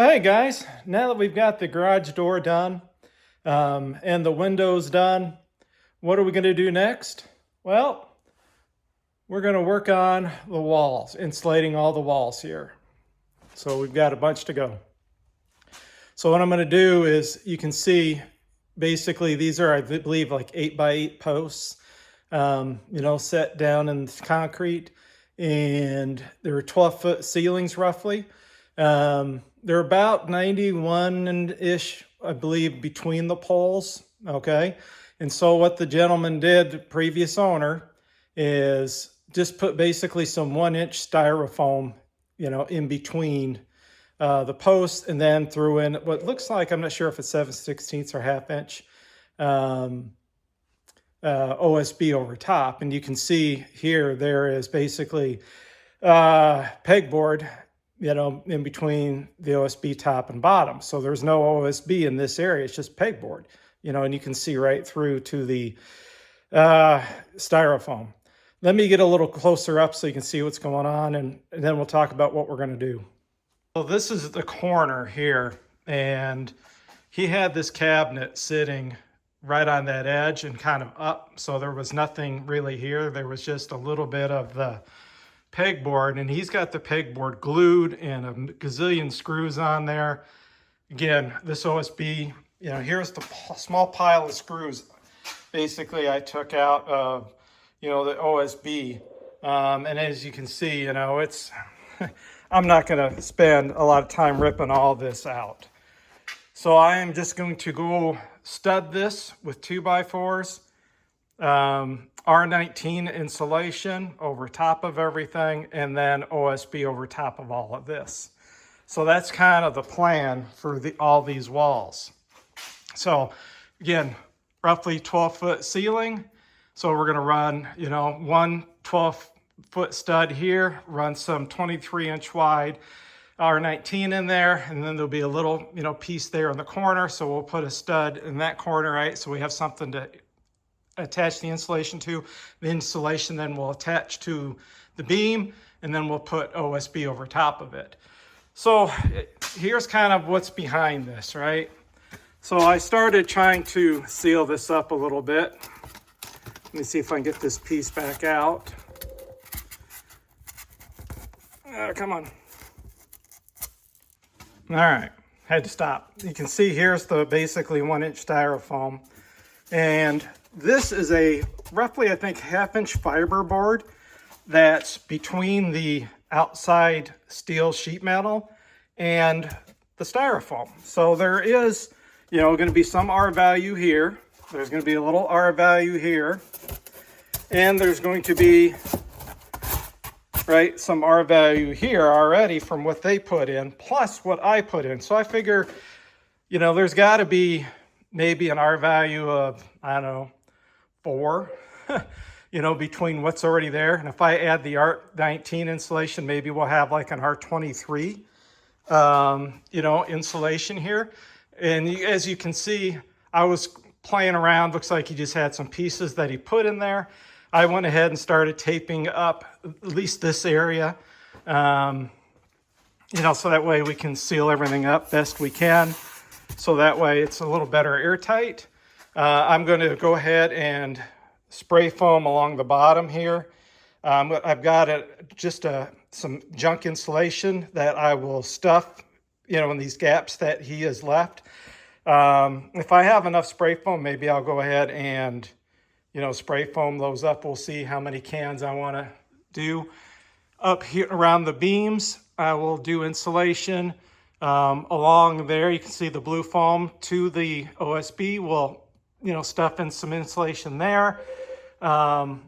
Hey guys, now that we've got the garage door done and the windows done, what are we going to do next? Well, we're going to work on the walls, insulating all the walls here. So we've got a bunch to go. So what I'm going to do is, you can see, basically these are, I believe, like 8x8 posts, set down in concrete, and there are 12-foot ceilings roughly. They're about 91-ish, I believe, between the poles, okay? And so what the gentleman did, the previous owner, is just put basically some 1-inch styrofoam, in between the posts, and then threw in what looks like, I'm not sure if it's 7/16 or 1/2 inch OSB over top. And you can see here, there is basically pegboard, in between the OSB top and bottom. So there's no OSB in this area. It's just pegboard, and you can see right through to the styrofoam. Let me get a little closer up so you can see what's going on, and then we'll talk about what we're going to do. So this is the corner here, and he had this cabinet sitting right on that edge and kind of up. So there was nothing really here. There was just a little bit of the pegboard, and he's got the pegboard glued and a gazillion screws on there. Again, this OSB, here's the small pile of screws basically I took out of, the OSB. And as you can see, it's, I'm not going to spend a lot of time ripping all this out. So I am just going to go stud this with 2x4s. R19 insulation over top of everything, and then OSB over top of all of this. So that's kind of the plan for all these walls. So again, roughly 12-foot ceiling. So we're going to run, one 12-foot stud here, run some 23-inch wide R19 in there, and then there'll be a little, piece there in the corner. So we'll put a stud in that corner, right? So we have something to attach the insulation to. The insulation then will attach to the beam, and then we'll put OSB over top of it. So here's kind of what's behind this, right? So I started trying to seal this up a little bit. Let me see if I can get this piece back out. Come on. All right, had to stop. You can see here's the basically 1-inch styrofoam. And this is a roughly, I think, 1/2-inch fiber board that's between the outside steel sheet metal and the styrofoam. So there is, going to be some R value here. There's going to be a little R value here. And there's going to be, right, some R value here already from what they put in, plus what I put in. So I figure, there's got to be maybe an R value of, I don't know, 4, between what's already there. And if I add the R19 insulation, maybe we'll have like an R23, insulation here. And as you can see, I was playing around. Looks like he just had some pieces that he put in there. I went ahead and started taping up at least this area, so that way we can seal everything up best we can. So that way it's a little better airtight. I'm going to go ahead and spray foam along the bottom here. I've got some junk insulation that I will stuff, in these gaps that he has left. If I have enough spray foam, maybe I'll go ahead and, spray foam those up. We'll see how many cans I want to do. Up here around the beams, I will do insulation. Along there, you can see the blue foam to the OSB. We'll, stuff in some insulation there. So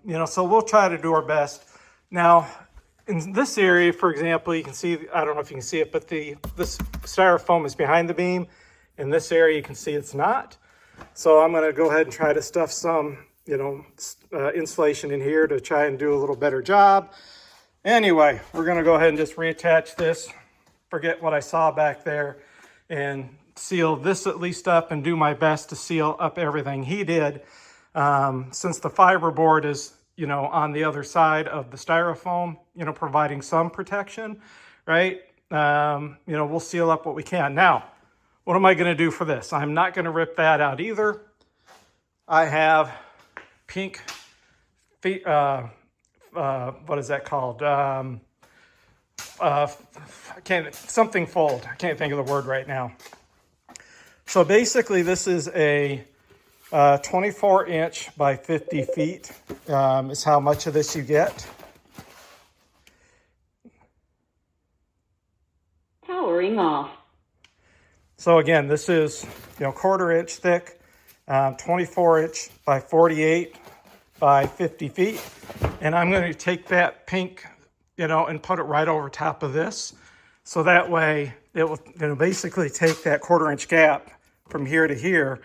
we'll try to do our best. Now, in this area, for example, you can see, I don't know if you can see it, but this styrofoam is behind the beam. In this area, you can see it's not. So I'm going to go ahead and try to stuff some, insulation in here to try and do a little better job. Anyway, we're going to go ahead and just reattach this. Forget what I saw back there, and seal this at least up and do my best to seal up everything he did. Since the fiberboard is, on the other side of the styrofoam, providing some protection, right? we'll seal up what we can. Now, what am I going to do for this? I'm not going to rip that out either. I have pink, what is that called? Something fold. I can't think of the word right now. So basically this is a 24-inch by 50 feet is how much of this you get. Powering off. So again, this is 1/4 inch thick, 24-inch by 48 by 50 feet. And I'm going to take that pink, and put it right over top of this. So that way it will basically take that 1/4 inch gap from here to here,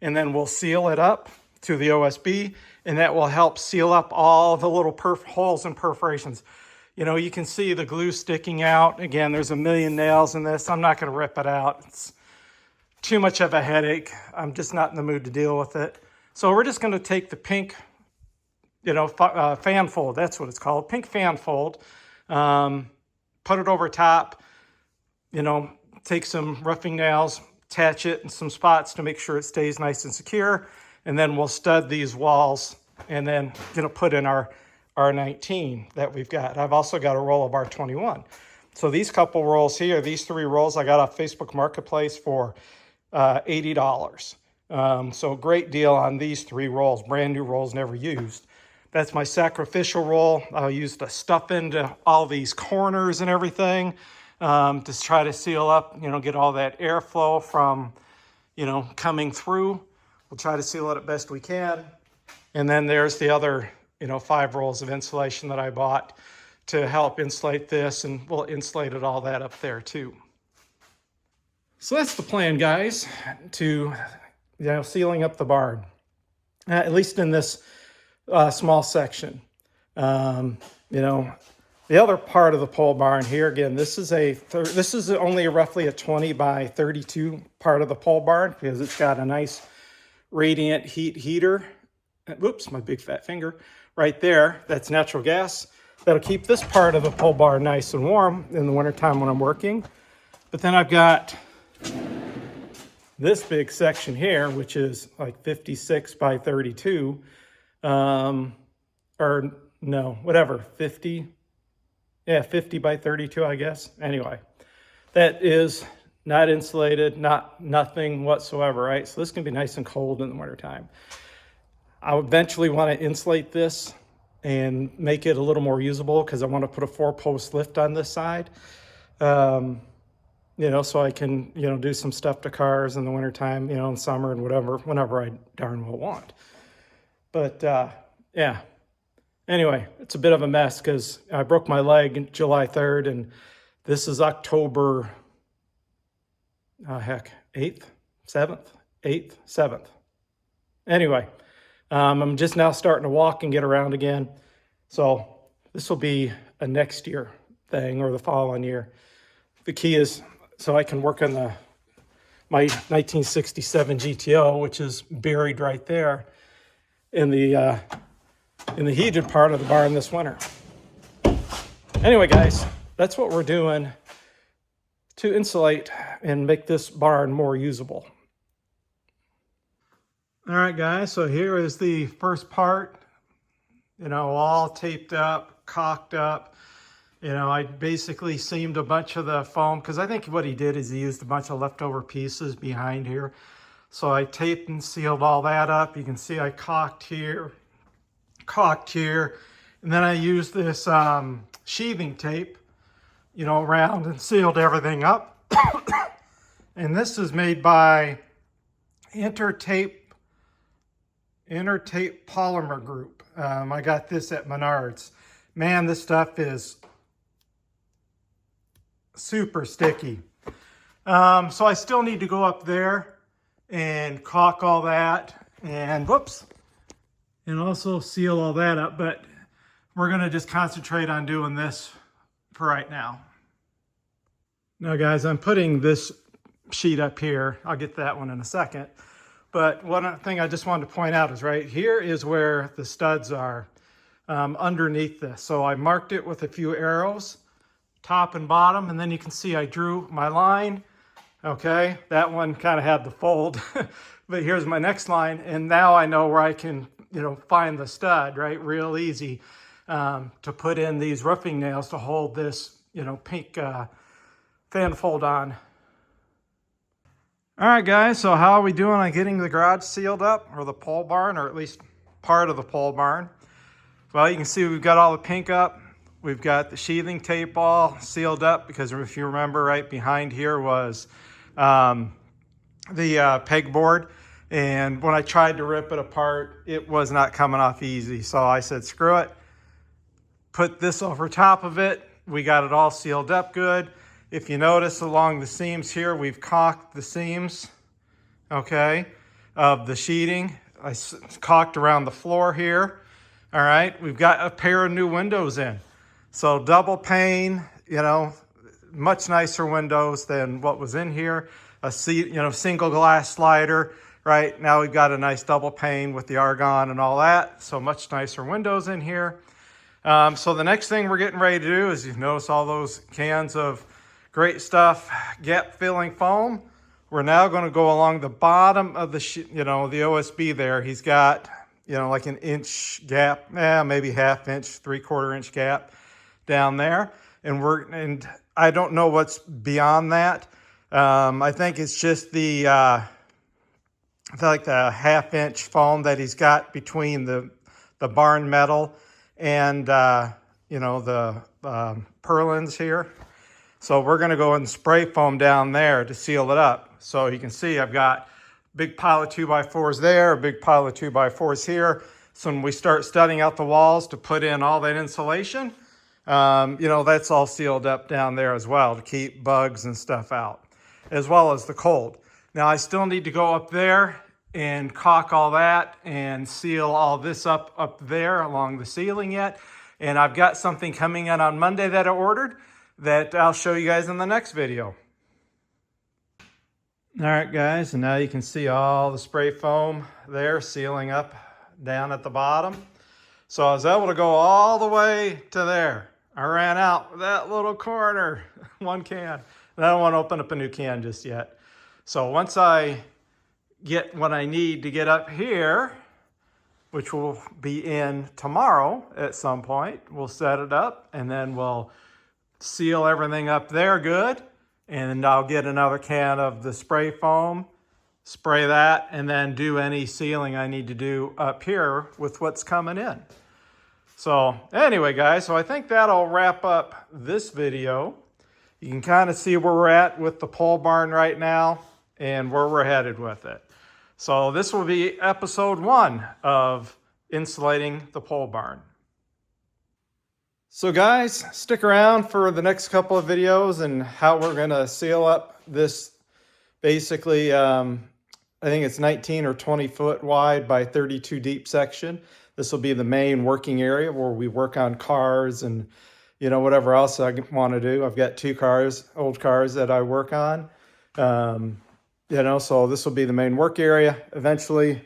and then we'll seal it up to the OSB, and that will help seal up all the little holes and perforations. You can see the glue sticking out. Again, there's a million nails in this. I'm not going to rip it out. It's too much of a headache. I'm just not in the mood to deal with it. So we're just going to take the pink, fan fold. That's what it's called, pink fan fold. Put it over top. Take some roughing nails, attach it in some spots to make sure it stays nice and secure. And then we'll stud these walls and then, put in our R19 that we've got. I've also got a roll of R21. So these couple rolls here, these 3 rolls I got off Facebook Marketplace for $80. So great deal on these 3 rolls, brand new rolls, never used. That's my sacrificial roll. I'll use the stuff into all these corners and everything to try to seal up, get all that airflow from, coming through. We'll try to seal it as best we can. And then there's the other, 5 rolls of insulation that I bought to help insulate this, and we'll insulate it all that up there too. So that's the plan, guys, to, sealing up the barn, at least in this small section. The other part of the pole barn here, again, this is only roughly a 20 by 32 part of the pole barn because it's got a nice radiant heat heater. Whoops, my big fat finger right there. That's natural gas. That'll keep this part of the pole barn nice and warm in the wintertime when I'm working. But then I've got this big section here, which is like 56 by 32. 50 by 32, I guess. Anyway, that is not insulated, nothing whatsoever, right? So this can be nice and cold in the wintertime. I eventually want to insulate this and make it a little more usable because I want to put a 4-post lift on this side. So I can, do some stuff to cars in the wintertime, in summer and whenever I darn well want. But yeah. Anyway, it's a bit of a mess because I broke my leg July 3rd, and this is October, 8th, 7th. Anyway, I'm just now starting to walk and get around again. So this will be a next year thing or the following year. The key is so I can work on my 1967 GTO, which is buried right there in the heated part of the barn this winter. Anyway, guys, that's what we're doing to insulate and make this barn more usable. All right, guys, so here is the first part, all taped up, caulked up. I basically seamed a bunch of the foam because I think what he did is he used a bunch of leftover pieces behind here. So I taped and sealed all that up. You can see I caulked here, and then I used this sheathing tape, around and sealed everything up. And this is made by Intertape Polymer Group. I got this at Menards. Man, this stuff is super sticky. So I still need to go up there and caulk all that and and also seal all that up, but we're going to just concentrate on doing this for right now. Now, guys, I'm putting this sheet up here. I'll get to that one in a second. But one thing I just wanted to point out is right here is where the studs are underneath this. So I marked it with a few arrows top and bottom, and then you can see I drew my line. Okay, that one kind of had the fold, but here's my next line, and now I know where I can, find the stud, right? Real easy to put in these roofing nails to hold this, pink fan fold on. All right, guys, so how are we doing on getting the garage sealed up, or the pole barn, or at least part of the pole barn? Well, you can see we've got all the pink up. We've got the sheathing tape all sealed up, because if you remember, right behind here was the pegboard. And when I tried to rip it apart, it was not coming off easy. So I said, screw it. Put this over top of it. We got it all sealed up good. If you notice along the seams here, we've caulked the seams, okay, of the sheeting. I caulked around the floor here. All right, we've got a pair of new windows in. So double pane, much nicer windows than what was in here. A single glass slider, right? Now we've got a nice double pane with the argon and all that. So much nicer windows in here. So the next thing we're getting ready to do is, you notice all those cans of Great Stuff gap filling foam. We're now going to go along the bottom of the, the OSB there. He's got, like an inch gap, maybe half inch, 3/4 inch gap down there. And I don't know what's beyond that. I think it's just the, like the half inch foam that he's got between the barn metal and, the purlins here. So we're going to go and spray foam down there to seal it up. So you can see I've got a big pile of 2x4s there, a big pile of 2x4s here. So when we start studding out the walls to put in all that insulation, that's all sealed up down there as well to keep bugs and stuff out, as well as the cold. Now I still need to go up there and caulk all that and seal all this up there along the ceiling yet. And I've got something coming in on Monday that I ordered that I'll show you guys in the next video. All right, guys, and now you can see all the spray foam there sealing up down at the bottom. So I was able to go all the way to there. I ran out with that little corner, one can. And I don't want to open up a new can just yet. So once I get what I need to get up here, which will be in tomorrow at some point, we'll set it up and then we'll seal everything up there good. And I'll get another can of the spray foam, spray that, and then do any sealing I need to do up here with what's coming in. So anyway, guys, so I think that'll wrap up this video. You can kind of see where we're at with the pole barn right now and where we're headed with it. So this will be episode 1 of insulating the pole barn. So guys, stick around for the next couple of videos and how we're going to seal up this basically, I think it's 19 or 20 foot wide by 32 deep section. This will be the main working area where we work on cars and, whatever else I want to do. I've got 2 cars, old cars that I work on. So this will be the main work area. Eventually,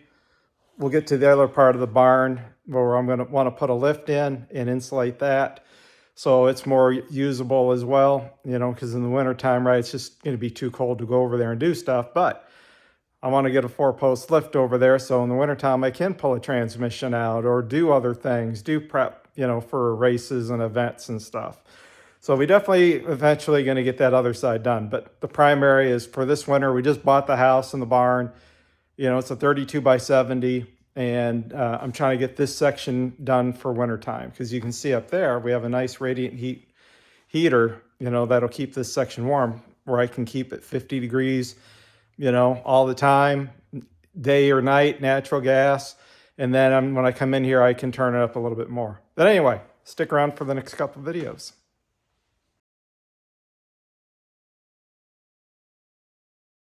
we'll get to the other part of the barn where I'm going to want to put a lift in and insulate that so it's more usable as well, because in the wintertime, right, it's just going to be too cold to go over there and do stuff. But I want to get a 4-post lift over there so in the wintertime I can pull a transmission out or do other things, do prep, for races and events and stuff. So we definitely eventually going to get that other side done. But the primary is for this winter. We just bought the house and the barn. It's a 32 by 70. And I'm trying to get this section done for wintertime. Because you can see up there, we have a nice radiant heater, that'll keep this section warm. Where I can keep it 50 degrees, all the time, day or night, natural gas. And then when I come in here, I can turn it up a little bit more. But anyway, stick around for the next couple videos.